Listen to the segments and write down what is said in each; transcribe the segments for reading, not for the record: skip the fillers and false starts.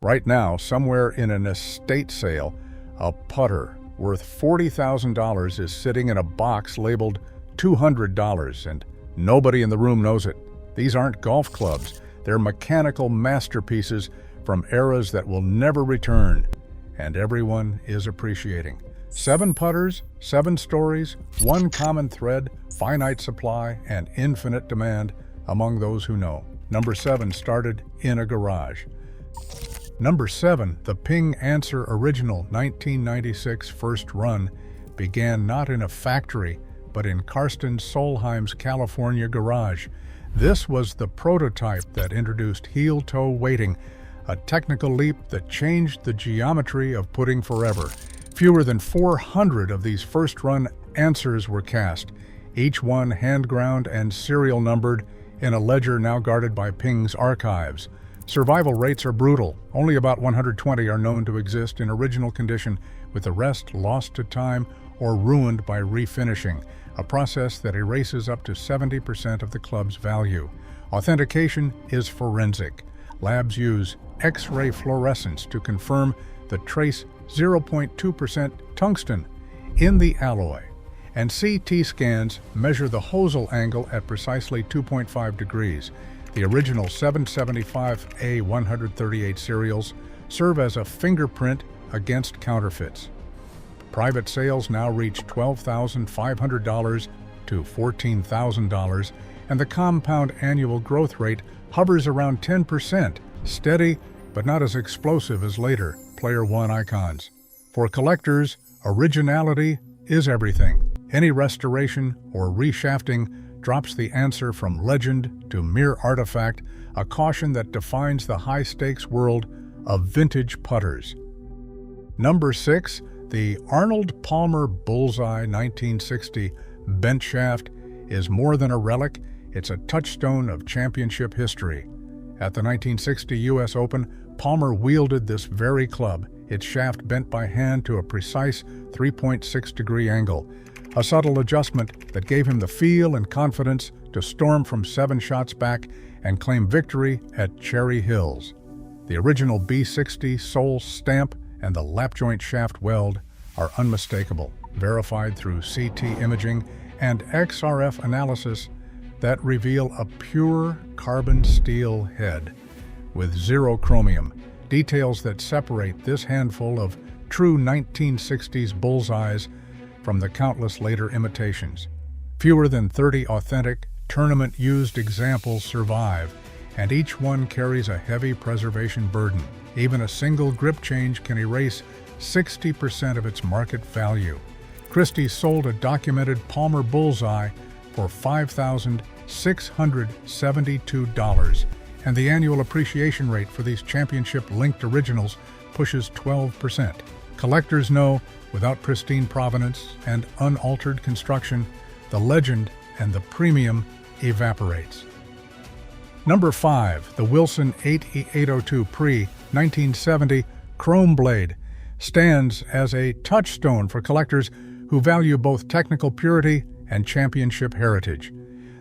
Right now, somewhere in an estate sale, a putter worth $40,000 is sitting in a box labeled $200, and nobody in the room knows it. These aren't golf clubs. They're mechanical masterpieces from eras that will never return, and everyone is appreciating. 7 putters, 7 stories, one common thread, finite supply, and infinite demand among those who know. Number 7 started in a garage. Number 7, the Ping Anser original 1996 first run began not in a factory, but in Karsten Solheim's California garage. This was the prototype that introduced heel-toe weighting, a technical leap that changed the geometry of putting forever. Fewer than 400 of these first-run Ansers were cast, each one hand-ground and serial numbered in a ledger now guarded by Ping's archives. Survival rates are brutal. Only about 120 are known to exist in original condition, with the rest lost to time or ruined by refinishing, a process that erases up to 70% of the club's value. Authentication is forensic. Labs use X-ray fluorescence to confirm the trace 0.2% tungsten in the alloy, and CT scans measure the hosel angle at precisely 2.5 degrees. The original 775A138 serials serve as a fingerprint against counterfeits. Private sales now reach $12,500 to $14,000, and the compound annual growth rate hovers around 10%, steady but not as explosive as later Player One icons. For collectors, originality is everything. Any restoration or reshafting drops the Anser from legend to mere artifact, a caution that defines the high-stakes world of vintage putters. Number 6, the Arnold Palmer Bullseye 1960 bent shaft is more than a relic, it's a touchstone of championship history. At the 1960 U.S. Open, Palmer wielded this very club, its shaft bent by hand to a precise 3.6-degree angle, a subtle adjustment that gave him the feel and confidence to storm from 7 shots back and claim victory at Cherry Hills. The original B60 sole stamp and the lap joint shaft weld are unmistakable, verified through CT imaging and XRF analysis that reveal a pure carbon steel head with 0 chromium, details that separate this handful of true 1960s bullseyes from the countless later imitations. Fewer than 30 authentic, tournament-used examples survive, and each one carries a heavy preservation burden. Even a single grip change can erase 60% of its market value. Christie sold a documented Palmer Bullseye for $5,672, and the annual appreciation rate for these championship-linked originals pushes 12%. Collectors know, without pristine provenance and unaltered construction, the legend and the premium evaporates. Number 5, the Wilson 8802 pre-1970 Chrome Blade stands as a touchstone for collectors who value both technical purity and championship heritage.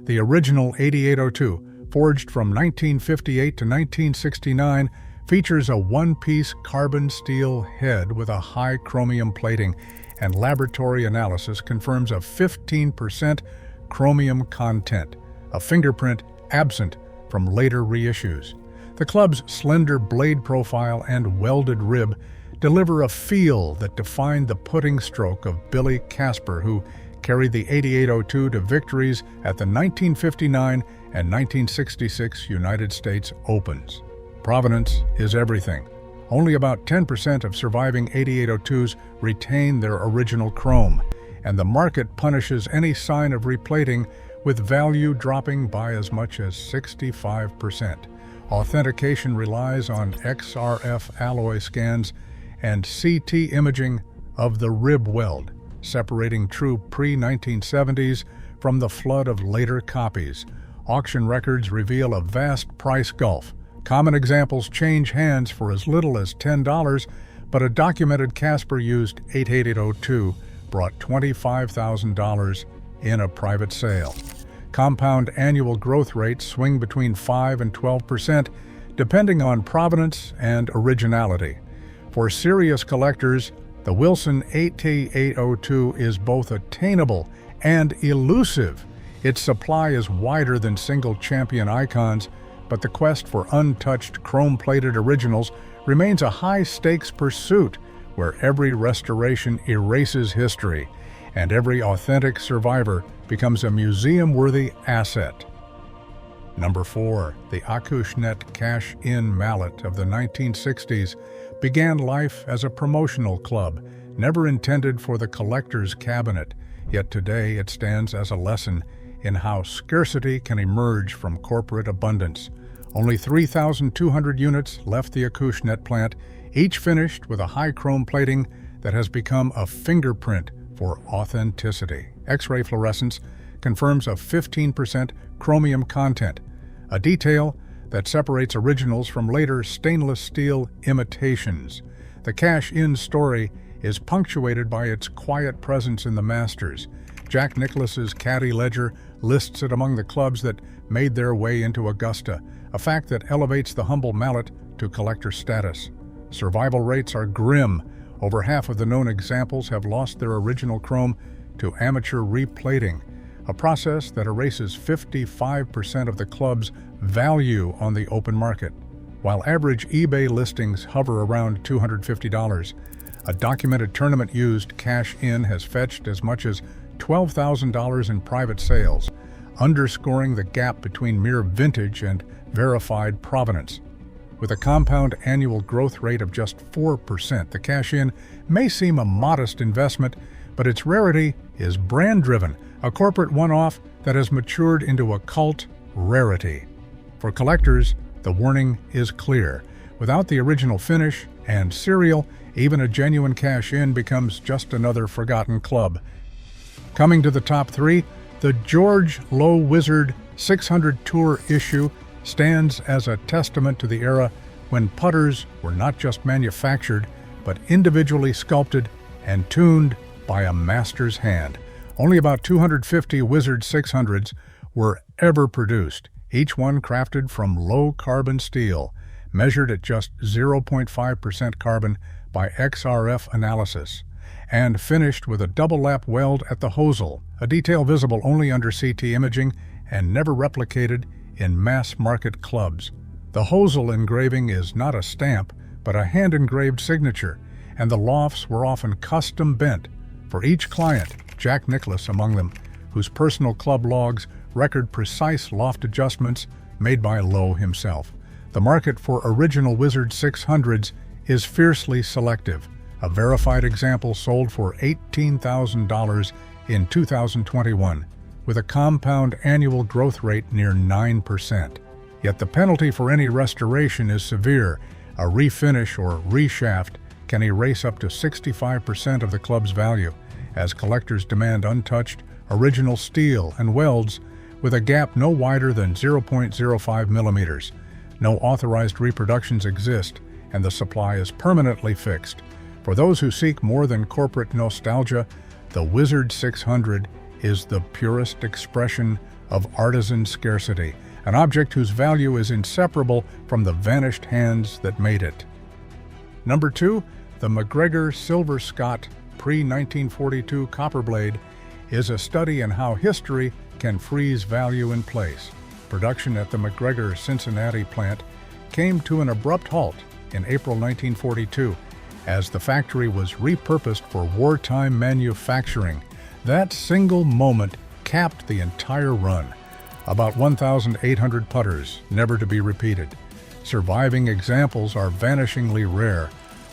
The original 8802, forged from 1958 to 1969, features a one-piece carbon steel head with a high chromium plating, and laboratory analysis confirms a 15% chromium content, a fingerprint absent from later reissues. The club's slender blade profile and welded rib deliver a feel that defined the putting stroke of Billy Casper, who carried the 8802 to victories at the 1959 and 1966 United States Opens. Provenance is everything. Only about 10% of surviving 8802s retain their original chrome, and the market punishes any sign of replating, with value dropping by as much as 65%. Authentication relies on XRF alloy scans and CT imaging of the rib weld, separating true pre-1970s from the flood of later copies. Auction records reveal a vast price gulf. Common examples change hands for as little as $10, but a documented Casper-used 8802 brought $25,000 in a private sale. Compound annual growth rates swing between 5 and 12%, depending on provenance and originality. For serious collectors, the Wilson AT802 is both attainable and elusive. Its supply is wider than single champion icons, but the quest for untouched chrome-plated originals remains a high-stakes pursuit where every restoration erases history and every authentic survivor becomes a museum-worthy asset. Number 4. The Acushnet Cash-In mallet of the 1960s began life as a promotional club, never intended for the collector's cabinet, yet today it stands as a lesson in how scarcity can emerge from corporate abundance. Only 3,200 units left the Acushnet plant, each finished with a high chrome plating that has become a fingerprint for authenticity. X-ray fluorescence confirms a 15% chromium content, a detail that separates originals from later stainless steel imitations. The cash-in story is punctuated by its quiet presence in the masters. Jack Nicklaus's Caddy Ledger lists it among the clubs that made their way into Augusta, a fact that elevates the humble mallet to collector status. Survival rates are grim. Over half of the known examples have lost their original chrome to amateur replating, a process that erases 55% of the club's value on the open market. While average eBay listings hover around $250, a documented tournament-used cash-in has fetched as much as $12,000 in private sales, underscoring the gap between mere vintage and verified provenance. With a compound annual growth rate of just 4%, the cash-in may seem a modest investment, but its rarity is brand-driven, a corporate one-off that has matured into a cult rarity. For collectors, the warning is clear. Without the original finish and serial, even a genuine cash-in becomes just another forgotten club. Coming to the top 3, the George Low Wizard 600 Tour issue stands as a testament to the era when putters were not just manufactured, but individually sculpted and tuned by a master's hand. Only about 250 Wizard 600s were ever produced, each one crafted from low-carbon steel, measured at just 0.5% carbon by XRF analysis, and finished with a double-lap weld at the hosel, a detail visible only under CT imaging and never replicated in mass-market clubs. The hosel engraving is not a stamp, but a hand-engraved signature, and the lofts were often custom-bent for each client, Jack Nicklaus among them, whose personal club logs record precise loft adjustments made by Low himself. The market for original Wizard 600s is fiercely selective. A verified example sold for $18,000 in 2021, with a compound annual growth rate near 9%. Yet the penalty for any restoration is severe. A refinish or reshaft can erase up to 65% of the club's value, as collectors demand untouched, original steel and welds with a gap no wider than 0.05 millimeters. No authorized reproductions exist, and the supply is permanently fixed. For those who seek more than corporate nostalgia, the Wizard 600 is the purest expression of artisan scarcity, an object whose value is inseparable from the vanished hands that made it. Number 2, the MacGregor Silver Scot pre-1942 copper blade is a study in how history can freeze value in place. Production at the MacGregor Cincinnati plant came to an abrupt halt in April 1942 as the factory was repurposed for wartime manufacturing. That single moment capped the entire run. About 1,800 putters, never to be repeated. Surviving examples are vanishingly rare.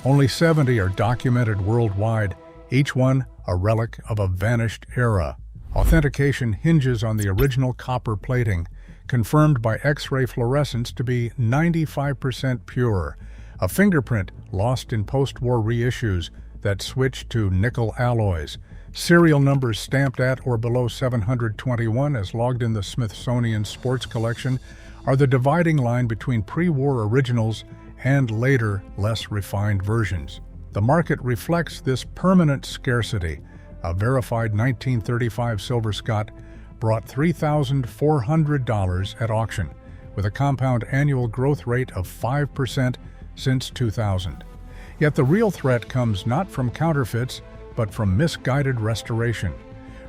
Only 70 are documented worldwide, each one a relic of a vanished era. Authentication hinges on the original copper plating, confirmed by X-ray fluorescence to be 95% pure, a fingerprint lost in post-war reissues that switched to nickel alloys, serial numbers stamped at or below 721 as logged in the Smithsonian Sports Collection are the dividing line between pre-war originals and later, less refined versions. The market reflects this permanent scarcity. A verified 1935 Silver Scot brought $3,400 at auction, with a compound annual growth rate of 5% since 2000. Yet the real threat comes not from counterfeits, but from misguided restoration.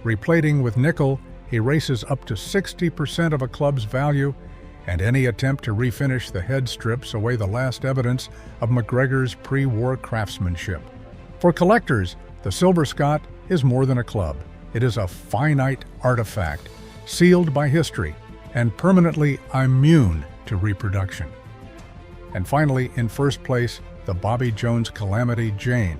Replating with nickel erases up to 60% of a club's value, and any attempt to refinish the head strips away the last evidence of MacGregor's pre-war craftsmanship. For collectors, the Silver Scot is more than a club. It is a finite artifact, sealed by history, and permanently immune to reproduction. And finally, in first place, the Bobby Jones Calamity Jane.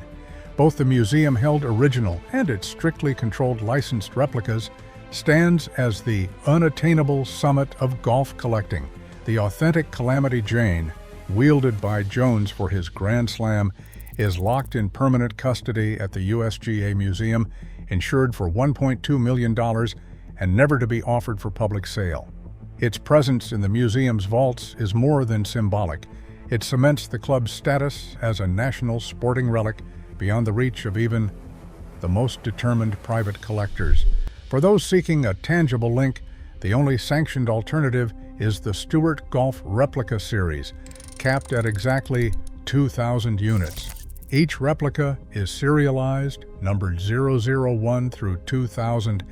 Both the museum-held original and its strictly controlled licensed replicas stands as the unattainable summit of golf collecting. The authentic Calamity Jane, wielded by Jones for his Grand Slam, is locked in permanent custody at the USGA Museum, insured for $1.2 million and never to be offered for public sale. Its presence in the museum's vaults is more than symbolic. It cements the club's status as a national sporting relic beyond the reach of even the most determined private collectors. For those seeking a tangible link, the only sanctioned alternative is the Stewart Golf Replica Series, capped at exactly 2,000 units. Each replica is serialized, numbered 001 through 2000,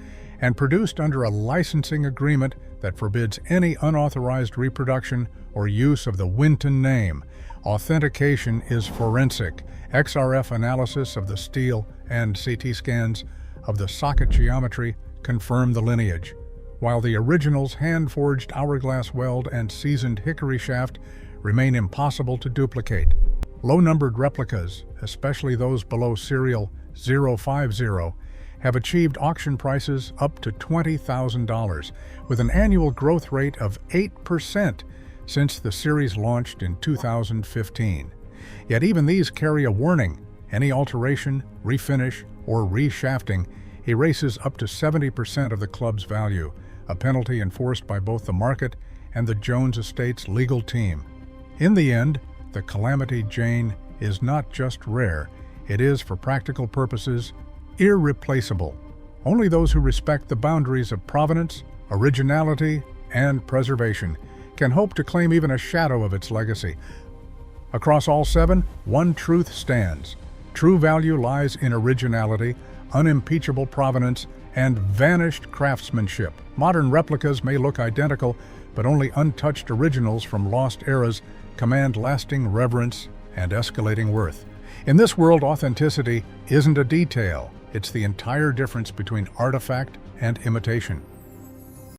and produced under a licensing agreement that forbids any unauthorized reproduction or use of the Winton name. Authentication is forensic. XRF analysis of the steel and CT scans of the socket geometry confirm the lineage, while the original's hand-forged hourglass weld and seasoned hickory shaft remain impossible to duplicate. Low-numbered replicas, especially those below serial 050, have achieved auction prices up to $20,000, with an annual growth rate of 8% since the series launched in 2015. Yet even these carry a warning. Any alteration, refinish, or reshafting erases up to 70% of the club's value, a penalty enforced by both the market and the Jones Estate's legal team. In the end, the Calamity Jane is not just rare, it is, for practical purposes, irreplaceable. Only those who respect the boundaries of provenance, originality, and preservation can hope to claim even a shadow of its legacy. Across all seven, one truth stands. True value lies in originality, unimpeachable provenance, and vanished craftsmanship. Modern replicas may look identical, but only untouched originals from lost eras command lasting reverence and escalating worth. In this world, authenticity isn't a detail, it's the entire difference between artifact and imitation.